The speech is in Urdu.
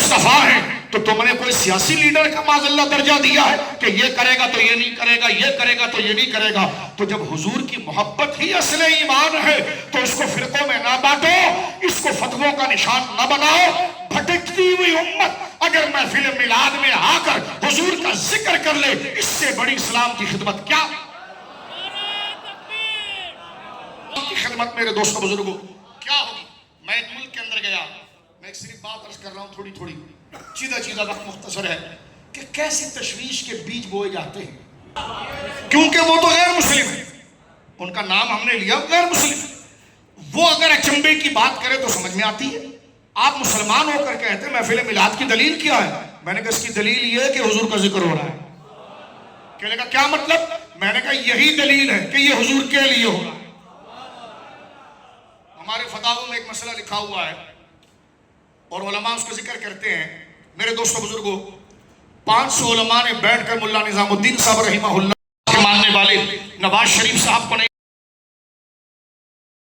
مصطفیٰ ہیں تو تم نے کوئی سیاسی لیڈر کا معاذ اللہ درجہ دیا ہے کہ یہ کرے گا تو یہ نہیں کرے گا، یہ کرے گا تو یہ نہیں کرے گا؟ تو جب حضور کی محبت ہی اصل ایمان ہے تو اس کو فرقوں میں نہ بانٹو، اس کو فتووں کا نشان نہ بناؤ۔ بھٹکتی ہوئی امت اگر محفل میلاد میں آ کر حضور کا ذکر کر لے، اس سے بڑی اسلام کی خدمت کیا؟ کی خدمت میرے دوستوں بزرگوں کیا ہوگی؟ میں ایک ملک کے اندر گیا، میں ایک صرف بات عرض کر رہا ہوں تھوڑی تھوڑی، چیدہ وقت مختصر ہے، کہ کیسے تشویش کے بیج بوئے جاتے ہیں، کیونکہ وہ تو غیر مسلم ہیں، ان کا نام ہم نے لیا غیر مسلم، وہ اگر اچنبے کی بات کرے تو سمجھ میں آتی ہے۔ آپ مسلمان ہو کر کہتے ہیں محفل میلاد کی دلیل کیا ہے؟ میں نے کہا اس کی دلیل یہ ہے کہ حضور کا ذکر ہو رہا ہے۔ کہنے کا کیا مطلب؟ میں نے کہا یہی دلیل ہے کہ یہ حضور کے لیے ہو رہا ہے۔ ہمارے فتاووں میں ایک مسئلہ لکھا ہوا ہے اور علماء اس کا ذکر کرتے ہیں۔ میرے دوستوں بزرگوں، 500 علماء نے بیٹھ کر مولانا نظام الدین صاحب رحمہ اللہ کے ماننے والے نواز شریف صاحب کو نہیں